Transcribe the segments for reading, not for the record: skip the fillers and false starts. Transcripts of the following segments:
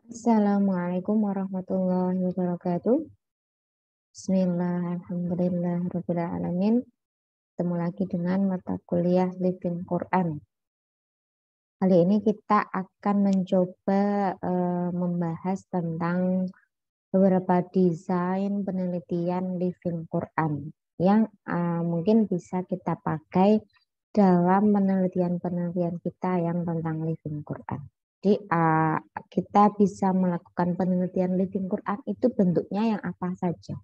Assalamualaikum warahmatullahi wabarakatuh. Bismillah, alhamdulillah, rabbil alamin. Ketemu lagi dengan mata kuliah Living Quran. Kali ini kita akan mencoba membahas tentang beberapa desain penelitian Living Quran yang mungkin bisa kita pakai dalam penelitian-penelitian kita yang tentang Living Quran. Jadi kita bisa melakukan penelitian Living Quran itu bentuknya yang apa saja.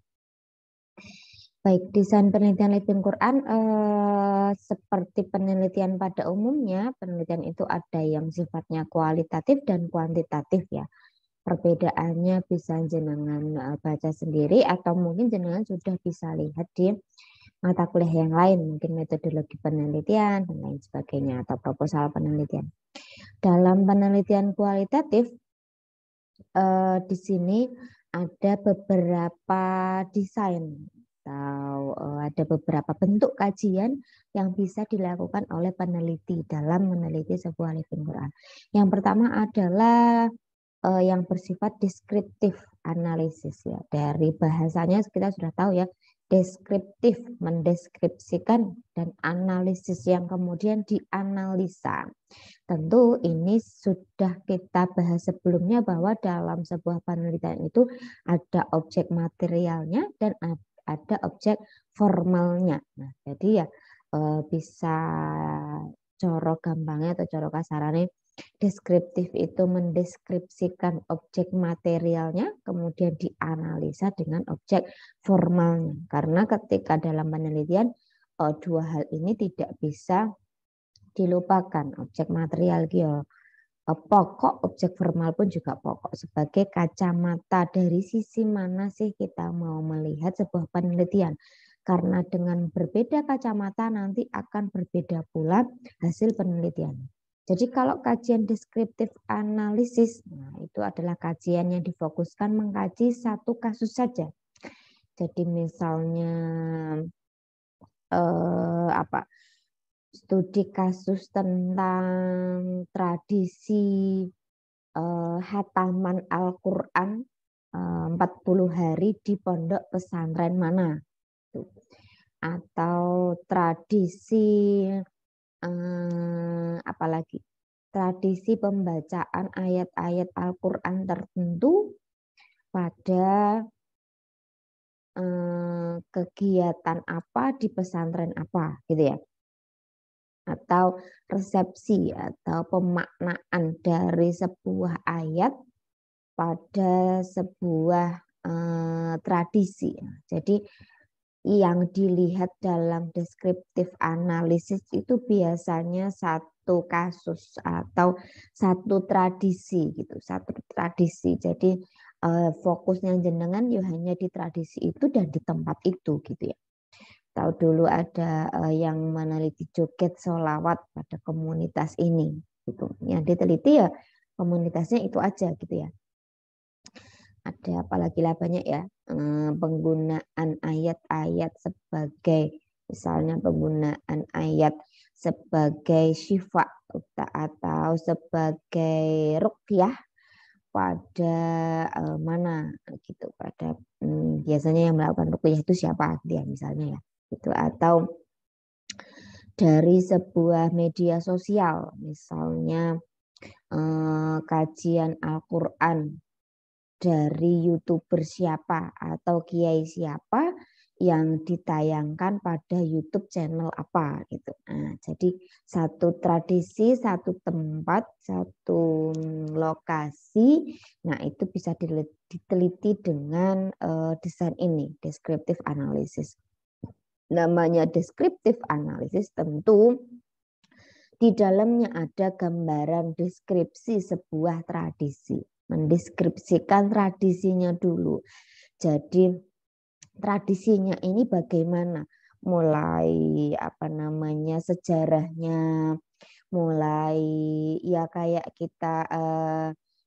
Baik, desain penelitian Living Quran seperti penelitian pada umumnya, penelitian itu ada yang sifatnya kualitatif dan kuantitatif ya. Perbedaannya bisa jenengan baca sendiri atau mungkin jenengan sudah bisa lihat di mata kuliah yang lain, mungkin metodologi penelitian dan lain sebagainya atau proposal penelitian. Dalam penelitian kualitatif di sini ada beberapa desain atau ada beberapa bentuk kajian yang bisa dilakukan oleh peneliti dalam meneliti sebuah Living Quran. Yang pertama adalah yang bersifat deskriptif analisis ya. Dari bahasanya kita sudah tahu ya, deskriptif mendeskripsikan dan analisis yang kemudian dianalisa. Tentu ini sudah kita bahas sebelumnya bahwa dalam sebuah penelitian itu ada objek materialnya dan ada objek formalnya. Nah, jadi ya bisa coro gampangnya atau coro kasarannya, deskriptif itu mendeskripsikan objek materialnya, kemudian dianalisa dengan objek formalnya. Karena ketika dalam penelitian dua hal ini tidak bisa dilupakan. Objek material pokok, objek formal pun juga pokok. Sebagai kacamata dari sisi mana sih kita mau melihat sebuah penelitian. Karena dengan berbeda kacamata nanti akan berbeda pula hasil penelitian. Jadi kalau kajian deskriptif analisis, nah itu adalah kajian yang difokuskan mengkaji satu kasus saja. Jadi misalnya studi kasus tentang tradisi hataman Al-Quran 40 hari di pondok pesantren mana. Atau tradisi apalagi tradisi pembacaan ayat-ayat Al-Quran tertentu pada kegiatan apa di pesantren apa gitu ya, atau resepsi atau pemaknaan dari sebuah ayat pada sebuah tradisi. Jadi yang dilihat dalam deskriptif analisis itu biasanya satu kasus atau satu tradisi gitu, satu tradisi. Jadi fokusnya jenengan ya hanya di tradisi itu dan di tempat itu gitu ya. Tahu dulu ada yang meneliti joget sholawat pada komunitas ini gitu. Yang diteliti ya komunitasnya itu aja gitu ya. Ada apalagi lah banyak ya, penggunaan ayat-ayat sebagai misalnya penggunaan ayat sebagai syifa atau sebagai ruqyah pada mana gitu, pada biasanya yang melakukan ruqyah itu siapa dia misalnya ya itu, atau dari sebuah media sosial misalnya kajian Al-Quran dari YouTuber siapa atau kiai siapa yang ditayangkan pada YouTube channel apa gitu. Nah, jadi satu tradisi, satu tempat, satu lokasi, nah itu bisa diteliti dengan desain ini, descriptive analysis. Namanya descriptive analysis tentu di dalamnya ada gambaran deskripsi sebuah tradisi, mendeskripsikan tradisinya dulu. Jadi tradisinya ini bagaimana? Mulai sejarahnya, mulai ya kayak kita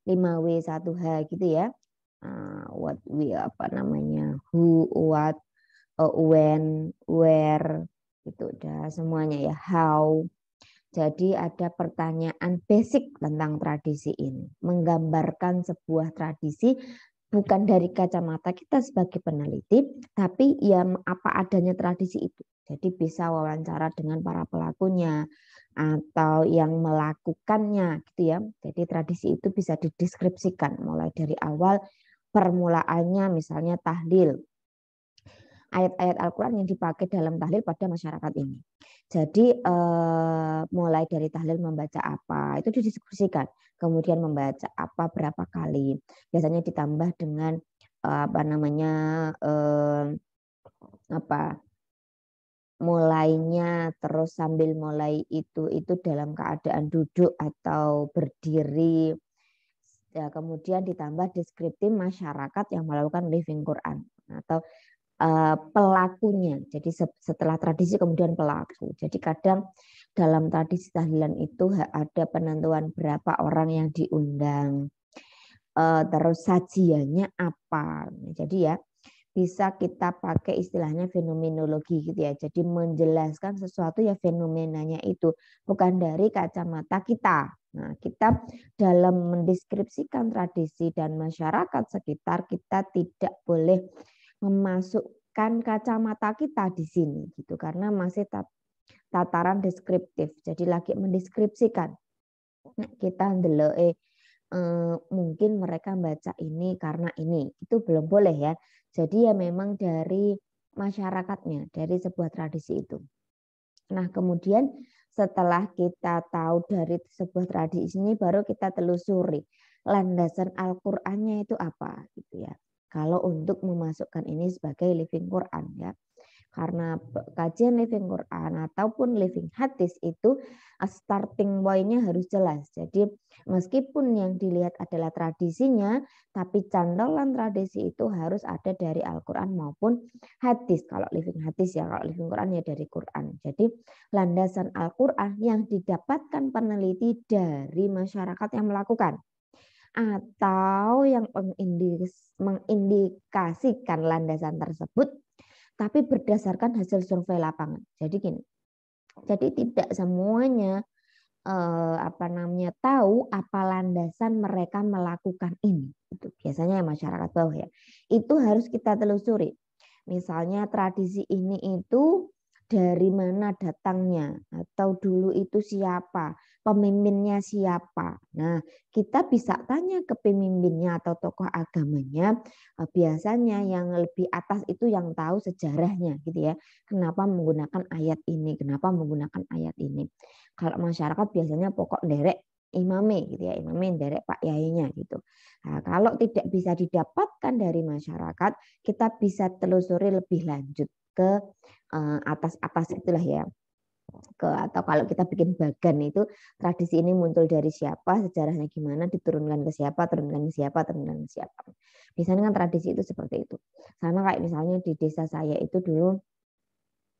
5W1H gitu ya. What we who, what, when, where, itu udah semuanya ya, how. Jadi ada pertanyaan basic tentang tradisi ini, menggambarkan sebuah tradisi bukan dari kacamata kita sebagai peneliti, tapi ya apa adanya tradisi itu. Jadi bisa wawancara dengan para pelakunya atau yang melakukannya gitu ya. Jadi tradisi itu bisa dideskripsikan mulai dari awal permulaannya misalnya tahlil. Ayat-ayat Al-Quran yang dipakai dalam tahlil pada masyarakat ini. Jadi mulai dari tahlil membaca apa itu didiskusikan, kemudian membaca apa berapa kali, biasanya ditambah dengan apa namanya mulainya terus sambil mulai itu dalam keadaan duduk atau berdiri. Ya, kemudian ditambah deskriptif masyarakat yang melakukan living Quran atau pelakunya. Jadi setelah tradisi kemudian pelaku. Jadi kadang dalam tradisi tahlilan itu ada penentuan berapa orang yang diundang. Terus sajiannya apa. Jadi ya bisa kita pakai istilahnya fenomenologi gitu ya. Jadi menjelaskan sesuatu ya fenomenanya itu bukan dari kacamata kita. Nah, kita dalam mendeskripsikan tradisi dan masyarakat sekitar kita tidak boleh memasukkan kacamata kita di sini gitu karena masih tataran deskriptif. Jadi lagi mendeskripsikan. Nah, kita ndeloke mungkin mereka baca ini karena ini. Itu belum boleh ya. Jadi ya memang dari masyarakatnya, dari sebuah tradisi itu. Nah, kemudian setelah kita tahu dari sebuah tradisi ini baru kita telusuri landasan Al-Qur'annya itu apa gitu ya. Kalau untuk memasukkan ini sebagai living Quran ya. Karena kajian living Quran ataupun living hadis itu starting point-nya harus jelas. Jadi meskipun yang dilihat adalah tradisinya, tapi cantolan tradisi itu harus ada dari Al-Quran maupun hadis. Kalau living hadis ya, kalau living Quran ya dari Quran. Jadi landasan Al-Quran yang didapatkan peneliti dari masyarakat yang melakukan atau yang mengindikasikan landasan tersebut tapi berdasarkan hasil survei lapangan. Jadi gini. Jadi tidak semuanya tahu apa landasan mereka melakukan ini. Itu biasanya masyarakat bawah ya. Itu harus kita telusuri. Misalnya tradisi ini itu dari mana datangnya atau dulu itu siapa, pemimpinnya siapa. Nah, kita bisa tanya ke pemimpinnya atau tokoh agamanya. Biasanya yang lebih atas itu yang tahu sejarahnya gitu ya. Kenapa menggunakan ayat ini, kenapa menggunakan ayat ini. Kalau masyarakat biasanya pokok derek imame gitu ya, imame derek pak yainya gitu. Nah, kalau tidak bisa didapatkan dari masyarakat, kita bisa telusuri lebih lanjut ke atas-atas itulah ya. Atau kalau kita bikin bagan itu tradisi ini muncul dari siapa, sejarahnya gimana, diturunkan ke siapa, turunkan ke siapa, turunkan ke siapa. Biasanya kan tradisi itu seperti itu. Sama kayak misalnya di desa saya itu dulu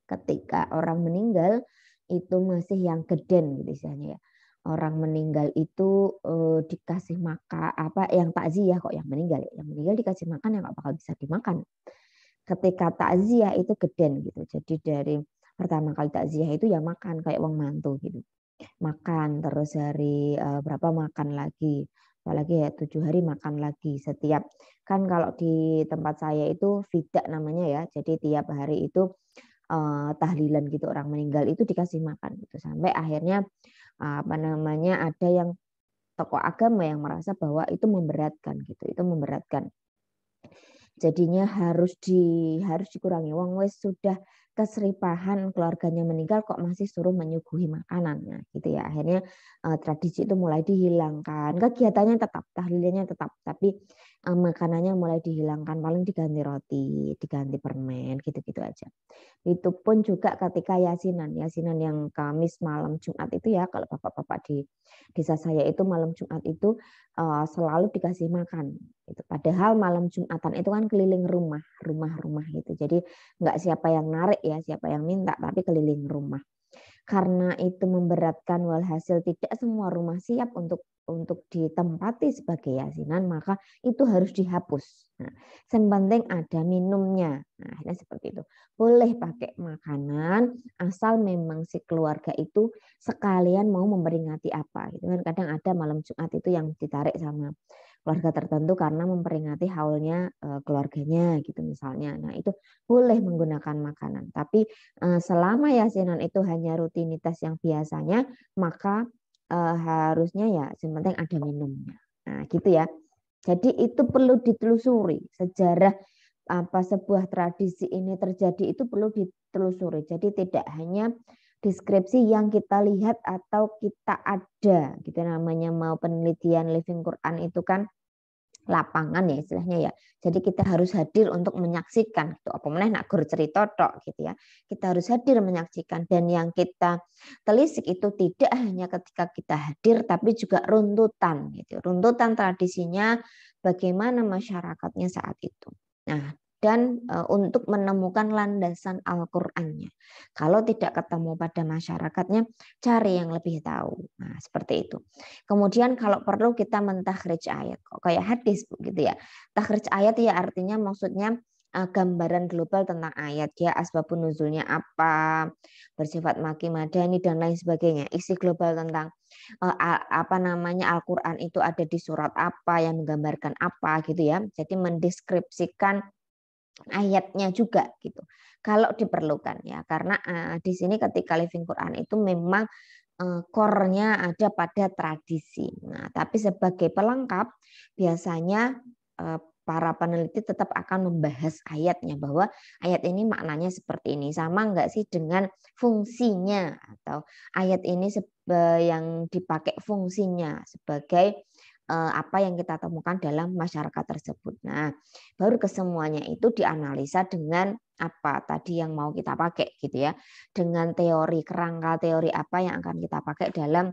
ketika orang meninggal itu masih yang geden gitu misalnya ya. Orang meninggal itu dikasih makan apa yang takziah kok yang meninggal ya. Yang meninggal dikasih makan yang nggak bakal bisa dimakan. Ketika takziah itu geden gitu. Jadi dari pertama kali takziah itu ya makan kayak wong mantu gitu. Makan terus hari berapa makan lagi. Apalagi ya 7 hari makan lagi setiap. Kan kalau di tempat saya itu fidak namanya ya. Jadi tiap hari itu tahlilan gitu orang meninggal itu dikasih makan gitu. Sampai akhirnya ada yang tokoh agama yang merasa bahwa itu memberatkan gitu. Itu memberatkan. Jadinya harus dikurangi. Wong wes sudah keseripahan keluarganya meninggal kok masih suruh menyuguhi makanannya gitu ya. Akhirnya tradisi itu mulai dihilangkan. Kegiatannya tetap, tahlilannya tetap, tapi makanannya mulai dihilangkan, paling diganti roti, diganti permen gitu-gitu aja. Itu pun juga ketika yasinan yang Kamis malam Jumat itu ya, kalau bapak-bapak di desa saya itu malam Jumat itu selalu dikasih makan. Gitu. Padahal malam Jumatan itu kan keliling rumah gitu. Jadi nggak siapa yang narik ya, siapa yang minta, tapi keliling rumah. karena itu memberatkan walhasil tidak semua rumah siap untuk ditempati sebagai yasinan, maka itu harus dihapus. Nah, yang penting ada minumnya. Nah, akhirnya seperti itu. Boleh pakai makanan asal memang si keluarga itu sekalian mau memperingati apa gitu kan. Kadang ada malam Jumat itu yang ditarik sama keluarga tertentu karena memperingati haulnya keluarganya gitu misalnya. Nah, itu boleh menggunakan makanan. Tapi selama yasinan itu hanya rutinitas yang biasanya, maka harusnya ya yang penting ada minumnya. Nah, gitu ya. Jadi itu perlu ditelusuri sejarah apa sebuah tradisi ini terjadi itu perlu ditelusuri. Jadi tidak hanya deskripsi yang kita lihat atau kita ada gitu namanya mau penelitian Living Quran itu kan lapangan ya istilahnya ya. Jadi kita harus hadir untuk menyaksikan gitu. Apa meneh nak guru cerita tok gitu ya. Kita harus hadir menyaksikan dan yang kita telisik itu tidak hanya ketika kita hadir tapi juga runtutan gitu. Runtutan tradisinya bagaimana masyarakatnya saat itu. Nah, dan untuk menemukan landasan Al-Qur'annya. Kalau tidak ketemu pada masyarakatnya, cari yang lebih tahu. Nah, seperti itu. Kemudian kalau perlu kita mentakhrij ayat, kok kayak hadis gitu ya. Takhrij ayat ya artinya maksudnya gambaran global tentang ayat ya, asbabun nuzulnya apa, bersifat maki madani dan lain sebagainya. Isi global tentang apa namanya Al-Qur'an itu ada di surat apa yang menggambarkan apa gitu ya. Jadi mendeskripsikan ayatnya juga gitu. Kalau diperlukan ya, karena di sini ketika Living Quran itu memang core-nya ada pada tradisi. Nah, tapi sebagai pelengkap biasanya para peneliti tetap akan membahas ayatnya bahwa ayat ini maknanya seperti ini. Sama enggak sih dengan fungsinya atau ayat ini yang dipakai fungsinya sebagai apa yang kita temukan dalam masyarakat tersebut. Nah, baru kesemuanya itu dianalisa dengan apa tadi yang mau kita pakai gitu ya, dengan teori kerangka teori apa yang akan kita pakai dalam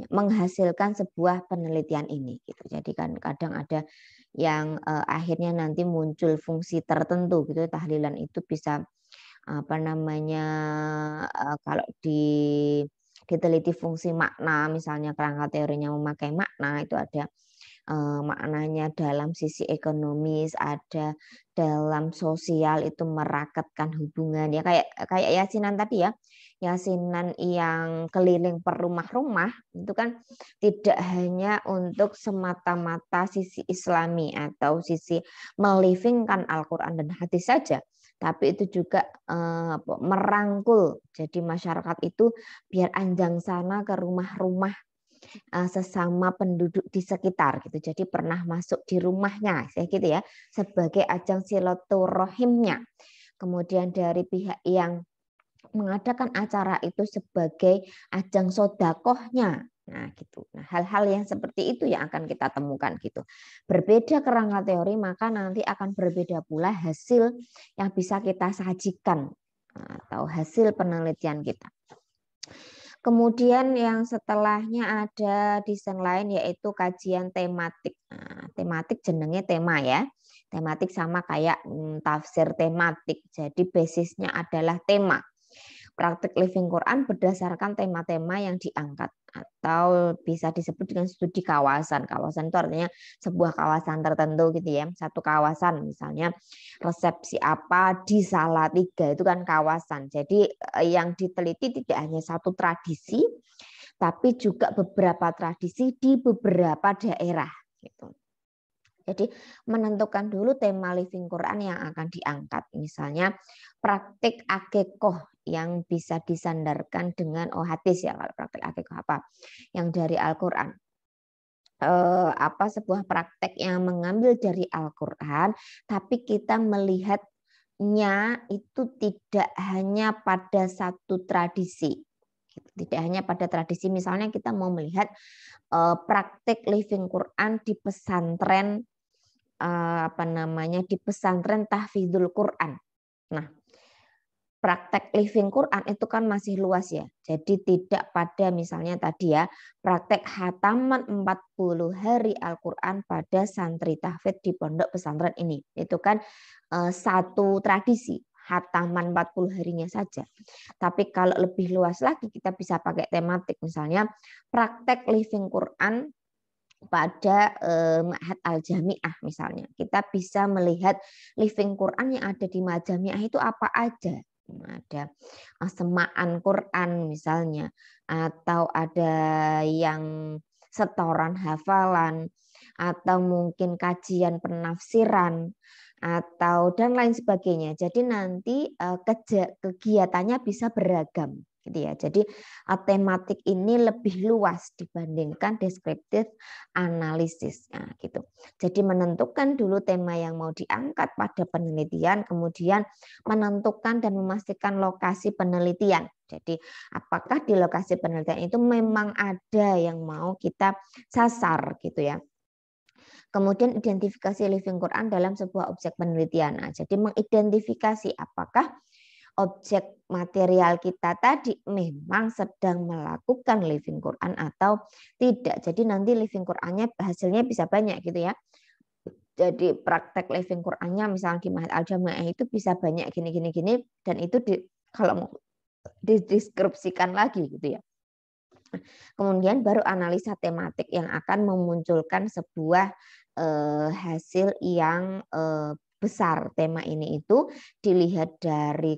menghasilkan sebuah penelitian ini gitu. Jadi kan kadang ada yang akhirnya nanti muncul fungsi tertentu gitu. Tahlilan itu bisa apa namanya kalau diteliti fungsi makna, misalnya kerangka teorinya memakai makna itu ada maknanya dalam sisi ekonomis, ada dalam sosial itu merakatkan hubungan ya kayak yasinan tadi ya. Yasinan yang keliling per rumah-rumah itu kan tidak hanya untuk semata-mata sisi Islami atau sisi melivingkan Al-Qur'an dan hadis saja, tapi itu juga merangkul. Jadi masyarakat itu biar anjang sana ke rumah-rumah sesama penduduk di sekitar gitu. Jadi pernah masuk di rumahnya, saya gitu ya, sebagai ajang silaturahimnya. Kemudian dari pihak yang mengadakan acara itu sebagai ajang sodakohnya. Nah, gitu. Nah, hal-hal yang seperti itu yang akan kita temukan gitu. Berbeda kerangka teori, maka nanti akan berbeda pula hasil yang bisa kita sajikan atau hasil penelitian kita. Kemudian yang setelahnya ada desain lain yaitu kajian tematik. Nah, tematik jenenge tema ya. Tematik sama kayak tafsir tematik. Jadi basisnya adalah tema. Praktik Living Quran berdasarkan tema-tema yang diangkat atau bisa disebut dengan studi kawasan. Kawasan itu artinya sebuah kawasan tertentu gitu ya. Satu kawasan misalnya resepsi apa di Salatiga itu kan kawasan. Jadi yang diteliti tidak hanya satu tradisi tapi juga beberapa tradisi di beberapa daerah gitu. Jadi menentukan dulu tema Living Quran yang akan diangkat. Misalnya praktik akikoh yang bisa disandarkan dengan hadis ya, kalau praktik akikoh apa yang dari Al-Quran. Apa sebuah praktek yang mengambil dari Al-Quran, tapi kita melihatnya itu tidak hanya pada satu tradisi. Tidak hanya pada tradisi, misalnya kita mau melihat praktek Living Quran di pesantren di pesantren tahfidzul Quran. Nah, praktek Living Quran itu kan masih luas ya. Jadi tidak pada misalnya tadi ya, praktek hataman 40 hari Al-Quran pada santri tahfidz di pondok pesantren ini. Itu kan satu tradisi. hataman 40 harinya saja. Tapi kalau lebih luas lagi kita bisa pakai tematik, misalnya praktek living Quran pada Ma'had Al-Jami'ah misalnya. Kita bisa melihat living Quran yang ada di Majami'ah itu apa aja. Ada semaan Quran misalnya, atau ada yang setoran hafalan, atau mungkin kajian penafsiran, atau dan lain sebagainya. Jadi nanti kegiatannya bisa beragam gitu ya. Jadi tematik ini lebih luas dibandingkan deskriptif analisis. Nah, gitu. Jadi menentukan dulu tema yang mau diangkat pada penelitian, kemudian menentukan dan memastikan lokasi penelitian. Jadi apakah di lokasi penelitian itu memang ada yang mau kita sasar gitu ya. Kemudian identifikasi living Quran dalam sebuah objek penelitian. Nah, jadi mengidentifikasi apakah objek material kita tadi memang sedang melakukan living Quran atau tidak. Jadi nanti living Qurannya hasilnya bisa banyak gitu ya. Jadi praktek living Qurannya misalnya di Ma'had Al-Jami'ah itu bisa banyak gini dan itu kalau mau dideskripsikan lagi gitu ya. Kemudian baru analisa tematik yang akan memunculkan sebuah hasil yang besar. Tema ini itu dilihat dari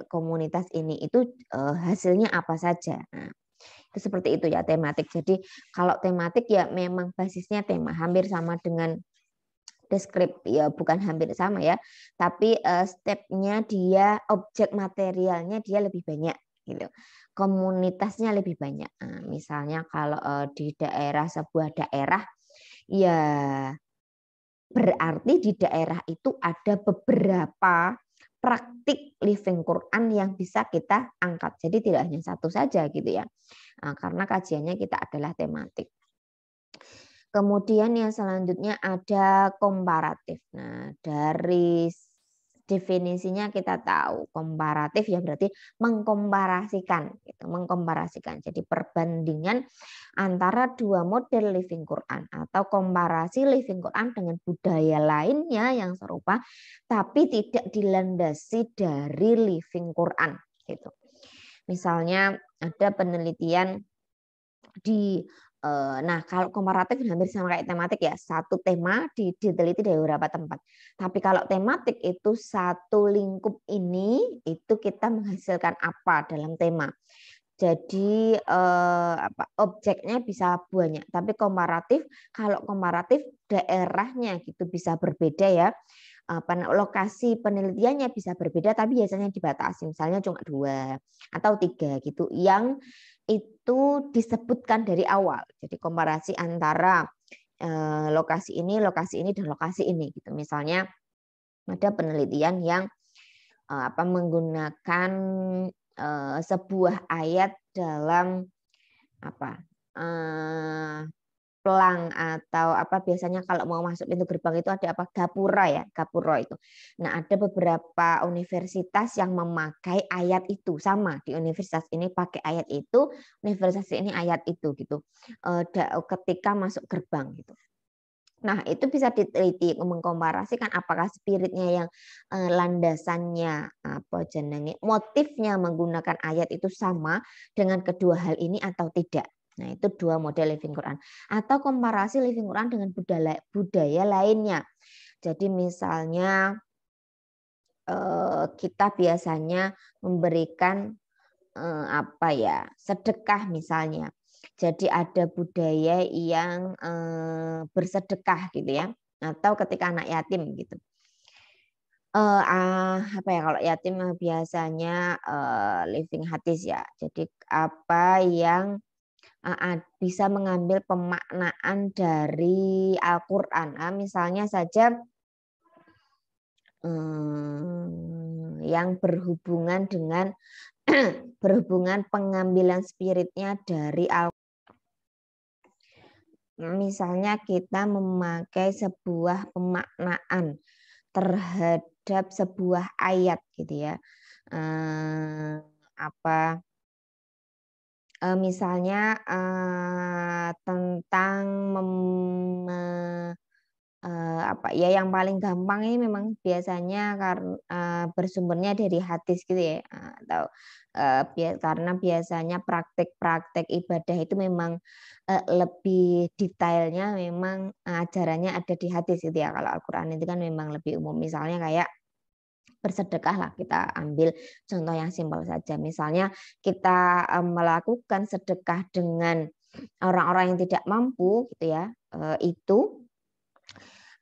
komunitas ini itu hasilnya apa saja. Nah, itu seperti itu ya tematik. Jadi kalau tematik ya memang basisnya tema, hampir sama dengan deskrip ya, bukan hampir sama ya, tapi stepnya dia objek materialnya dia lebih banyak gitu, komunitasnya lebih banyak. Nah, misalnya kalau di sebuah daerah ya berarti di daerah itu ada beberapa praktik living Quran yang bisa kita angkat. Jadi tidak hanya satu saja gitu ya. Nah, karena kajiannya kita adalah tematik. Kemudian yang selanjutnya ada komparatif. Nah, dari definisinya kita tahu komparatif ya berarti mengkomparasikan, gitu, mengkomparasikan. Jadi perbandingan antara dua model living Quran atau komparasi living Quran dengan budaya lainnya yang serupa, tapi tidak dilandasi dari living Quran. Gitu. Misalnya ada penelitian di nah kalau komparatif hampir sama kayak tematik ya, satu tema diteliti dari beberapa tempat. Tapi kalau tematik itu satu lingkup ini itu kita menghasilkan apa dalam tema. Jadi objeknya bisa banyak, tapi komparatif kalau komparatif daerahnya gitu bisa berbeda ya. Lokasi penelitiannya bisa berbeda, tapi biasanya dibatasi, misalnya cuma 2 atau 3 gitu yang itu disebutkan dari awal. Jadi komparasi antara lokasi ini, dan lokasi ini gitu. Misalnya ada penelitian yang menggunakan sebuah ayat dalam pelang atau biasanya kalau mau masuk pintu gerbang itu ada gapura ya, gapura itu. Nah, ada beberapa universitas yang memakai ayat itu, sama di universitas ini pakai ayat itu, universitas ini ayat itu gitu. Ketika masuk gerbang gitu. Nah, itu bisa diteliti mengkomparasikan apakah spiritnya yang landasannya motifnya menggunakan ayat itu sama dengan kedua hal ini atau tidak. Nah, itu 2 model living Quran. Atau komparasi living Quran dengan budaya lainnya. Jadi misalnya kita biasanya memberikan sedekah misalnya. Jadi ada budaya yang bersedekah gitu ya, atau ketika anak yatim gitu. Kalau yatim biasanya living hadis ya. Jadi apa yang bisa mengambil pemaknaan dari Al-Quran. Misalnya saja yang berhubungan dengan pengambilan spiritnya dari misalnya kita memakai sebuah pemaknaan terhadap sebuah ayat gitu ya. Misalnya tentang apa ya, yang paling gampang ini memang biasanya karena bersumbernya dari hadis gitu ya, atau karena biasanya praktek-praktek ibadah itu memang lebih detailnya memang ajarannya ada di hadis gitu ya. Kalau Al-Qur'an itu kan memang lebih umum, misalnya kayak bersedekah lah, kita ambil contoh yang simpel saja. Misalnya kita melakukan sedekah dengan orang-orang yang tidak mampu gitu ya, itu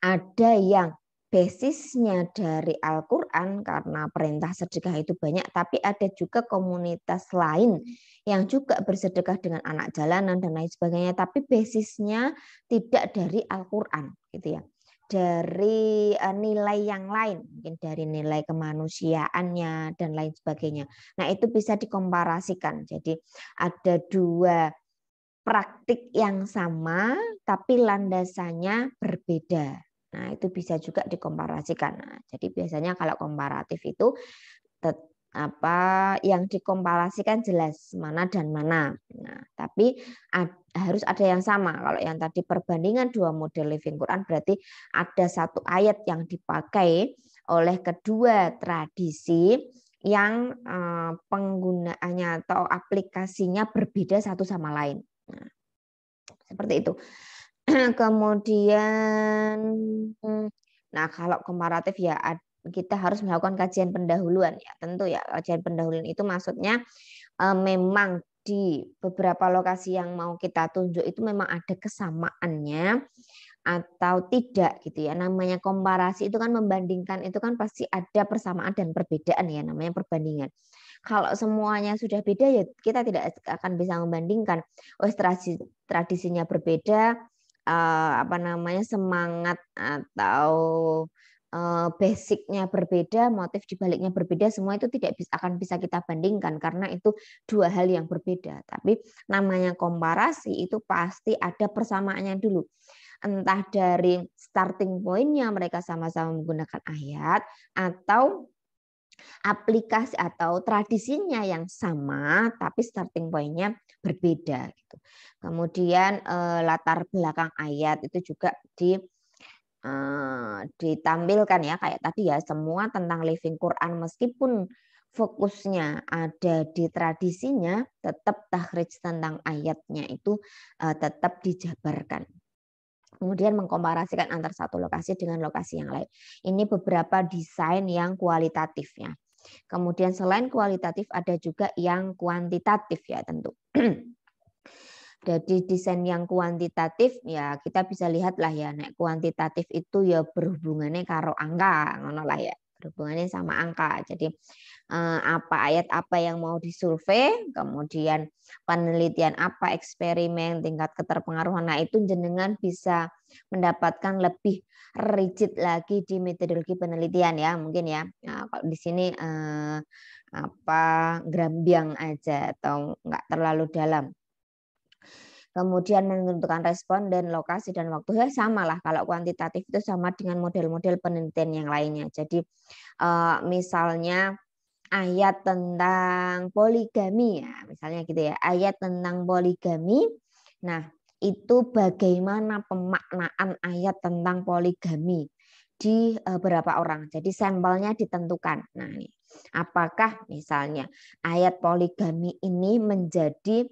ada yang basisnya dari Al-Quran karena perintah sedekah itu banyak, tapi ada juga komunitas lain yang juga bersedekah dengan anak jalanan dan lain sebagainya, tapi basisnya tidak dari Al-Quran gitu ya, dari nilai yang lain, mungkin dari nilai kemanusiaannya dan lain sebagainya. Nah, itu bisa dikomparasikan. Jadi ada dua praktik yang sama tapi landasannya berbeda. Nah, itu bisa juga dikomparasikan. Nah, jadi biasanya kalau komparatif itu yang dikomparasikan jelas mana dan mana. Nah, tapi harus ada yang sama. Kalau yang tadi perbandingan dua model Living Quran berarti ada satu ayat yang dipakai oleh kedua tradisi yang penggunaannya atau aplikasinya berbeda satu sama lain. Nah, seperti itu. Kemudian, nah kalau komparatif ya kita harus melakukan kajian pendahuluan ya, tentu ya. Kajian pendahuluan itu maksudnya memang di beberapa lokasi yang mau kita tunjuk itu memang ada kesamaannya atau tidak gitu ya. Namanya komparasi itu kan membandingkan, itu kan pasti ada persamaan dan perbedaan ya, namanya perbandingan. Kalau semuanya sudah beda ya kita tidak akan bisa membandingkan. Tradisinya berbeda, semangat atau basicnya berbeda, motif dibaliknya berbeda, semua itu tidak akan bisa kita bandingkan karena itu dua hal yang berbeda. Tapi namanya komparasi itu pasti ada persamaannya dulu. Entah dari starting point-nya mereka sama-sama menggunakan ayat, atau aplikasi atau tradisinya yang sama tapi starting point-nya berbeda gitu. Kemudian latar belakang ayat itu juga ditampilkan ya, kayak tadi ya, semua tentang Living Quran meskipun fokusnya ada di tradisinya, tetap tahrij tentang ayatnya itu tetap dijabarkan. Kemudian mengkomparasikan antar satu lokasi dengan lokasi yang lain. Ini beberapa desain yang kualitatifnya. Kemudian selain kualitatif ada juga yang kuantitatif ya tentu. Jadi desain yang kuantitatif ya kita bisa lihat lah ya, nek kuantitatif itu ya berhubungannya karo angka, ngono lah ya, berhubungannya sama angka. Jadi ayat apa yang mau disurvei, kemudian penelitian apa, eksperimen, tingkat keterpengaruhan. Nah, itu jenengan bisa mendapatkan lebih rigid lagi di metodologi penelitian ya, mungkin ya. Nah, kalau di sini gerambiang aja atau enggak terlalu dalam. Kemudian menentukan respon dan lokasi dan waktu ya sama lah, kalau kuantitatif itu sama dengan model-model penelitian yang lainnya. Jadi misalnya ayat tentang poligami ya, misalnya gitu ya, ayat tentang poligami. Nah, itu bagaimana pemaknaan ayat tentang poligami di berapa orang. Jadi sampelnya ditentukan. Nah, ini apakah misalnya ayat poligami ini menjadi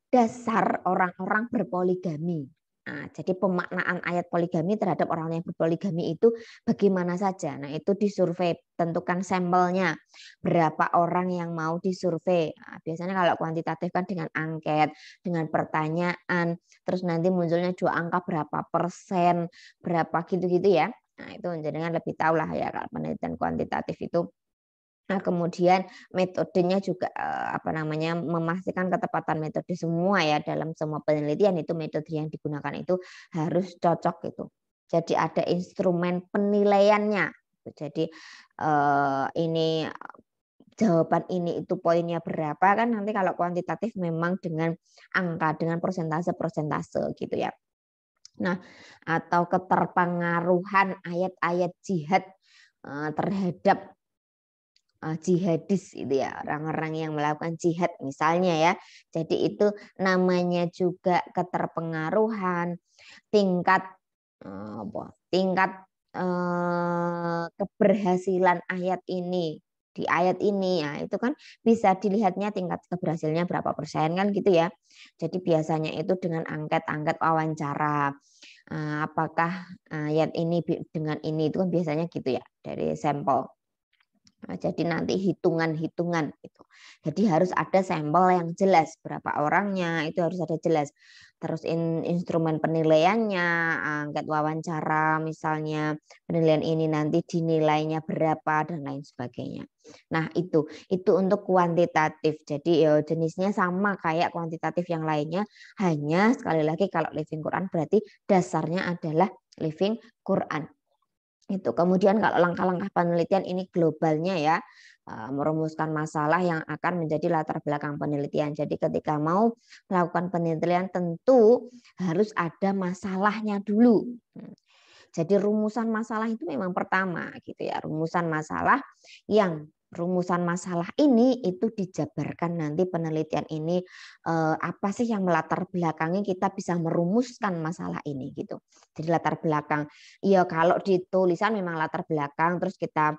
dasar orang-orang berpoligami. Nah, jadi pemaknaan ayat poligami terhadap orang yang berpoligami itu bagaimana saja. Nah, itu disurvei, tentukan sampelnya. Berapa orang yang mau disurvei. Nah, biasanya kalau kuantitatif kan dengan angket, dengan pertanyaan, terus nanti munculnya dua angka berapa persen, berapa gitu-gitu ya. Nah, itu jadinya lebih tahu lah ya kalau penelitian kuantitatif itu. Nah, kemudian metodenya juga memastikan ketepatan metode semua ya, dalam semua penelitian itu metode yang digunakan itu harus cocok gitu. Jadi ada instrumen penilaiannya. Jadi ini jawaban ini itu poinnya berapa kan, nanti kalau kuantitatif memang dengan angka, dengan persentase-persentase gitu ya. Nah, atau keterpengaruhan ayat-ayat jihad terhadap jihadis itu ya, orang-orang yang melakukan jihad misalnya ya. Jadi itu namanya juga keterpengaruhan, tingkat tingkat keberhasilan ayat ini di ayat ini ya itu kan bisa dilihatnya tingkat keberhasilannya berapa persen kan gitu ya. Jadi biasanya itu dengan angket wawancara apakah ayat ini dengan ini itu kan biasanya gitu ya dari sampel. Jadi nanti hitungan-hitungan itu. Jadi harus ada sampel yang jelas berapa orangnya itu harus ada jelas. Terus instrumen penilaiannya, angket wawancara misalnya penilaian ini nanti dinilainya berapa dan lain sebagainya. Nah itu untuk kuantitatif. Jadi ya jenisnya sama kayak kuantitatif yang lainnya. Hanya sekali lagi kalau Living Quran berarti dasarnya adalah Living Quran. Itu kemudian kalau langkah-langkah penelitian ini globalnya ya merumuskan masalah yang akan menjadi latar belakang penelitian. Jadi ketika mau melakukan penelitian tentu harus ada masalahnya dulu. Jadi rumusan masalah itu memang pertama gitu ya. Rumusan masalah ini itu dijabarkan nanti penelitian ini apa sih yang melatar belakangi kita bisa merumuskan masalah ini gitu. Jadi latar belakang ya kalau di tulisan memang latar belakang terus kita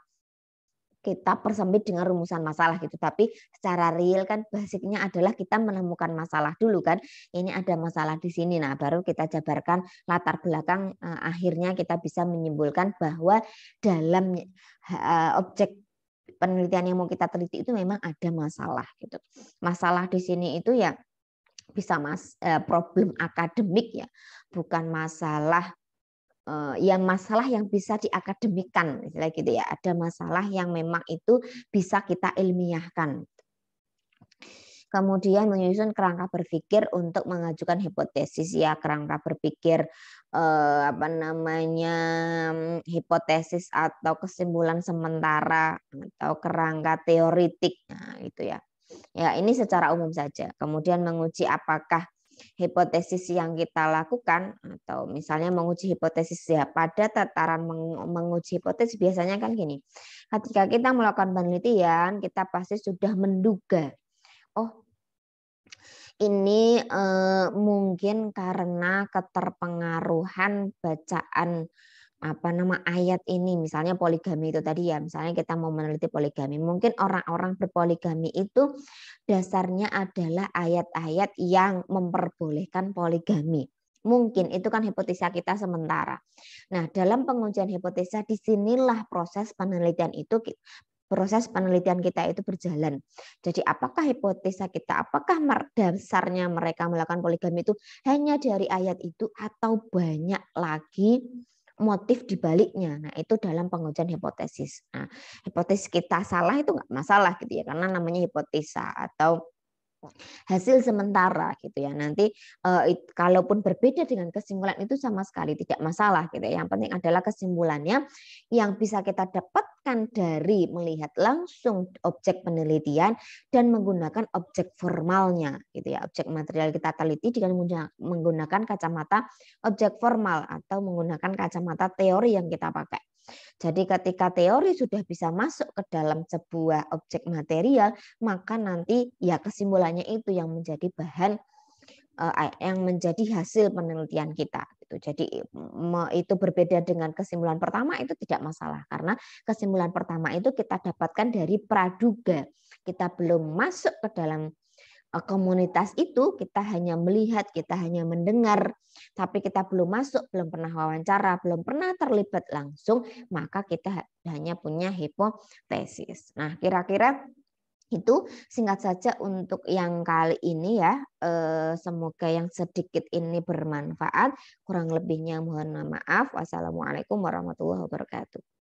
persempit dengan rumusan masalah gitu. Tapi secara real kan basicnya adalah kita menemukan masalah dulu kan. Ini ada masalah di sini. Nah, baru kita jabarkan latar belakang akhirnya kita bisa menyimpulkan bahwa dalam objek penelitian yang mau kita teliti itu memang ada masalah gitu. Masalah di sini itu ya bisa problem akademik ya, bukan masalah masalah yang bisa diakademikan, misalnya gitu ya. Ada masalah yang memang itu bisa kita ilmiahkan. Kemudian menyusun kerangka berpikir untuk mengajukan hipotesis ya, kerangka berpikir hipotesis atau kesimpulan sementara atau kerangka teoritik, nah itu ya. Ya ini secara umum saja. Kemudian menguji apakah hipotesis yang kita lakukan atau misalnya menguji hipotesis ya pada tataran menguji hipotesis biasanya kan gini. Ketika kita melakukan penelitian, kita pasti sudah menduga, oh ini mungkin karena keterpengaruhan bacaan ayat ini, misalnya poligami itu tadi ya, misalnya kita mau meneliti poligami, mungkin orang-orang berpoligami itu dasarnya adalah ayat-ayat yang memperbolehkan poligami. Mungkin itu kan hipotesa kita sementara. Nah, dalam pengujian hipotesa disinilah proses penelitian kita itu berjalan. Jadi apakah hipotesa kita, apakah dasarnya mereka melakukan poligami itu hanya dari ayat itu atau banyak lagi motif dibaliknya. Nah, itu dalam pengujian hipotesis. Nah, hipotesis kita salah itu nggak masalah gitu ya, karena namanya hipotesa atau hasil sementara gitu ya. Nanti kalaupun berbeda dengan kesimpulan itu sama sekali tidak masalah gitu ya. Yang penting adalah kesimpulannya yang bisa kita dapatkan dari melihat langsung objek penelitian dan menggunakan objek formalnya gitu ya. Objek material kita teliti dengan menggunakan kacamata objek formal atau menggunakan kacamata teori yang kita pakai. Jadi ketika teori sudah bisa masuk ke dalam sebuah objek material, maka nanti ya kesimpulannya itu yang menjadi bahan yang menjadi hasil penelitian kita. Jadi itu berbeda dengan kesimpulan pertama itu tidak masalah karena kesimpulan pertama itu kita dapatkan dari praduga. Kita belum masuk ke dalam komunitas itu, kita hanya melihat, kita hanya mendengar, tapi kita belum masuk, belum pernah wawancara, belum pernah terlibat langsung, maka kita hanya punya hipotesis. Nah, kira-kira itu singkat saja untuk yang kali ini ya. Semoga yang sedikit ini bermanfaat. Kurang lebihnya mohon maaf. Wassalamualaikum warahmatullahi wabarakatuh.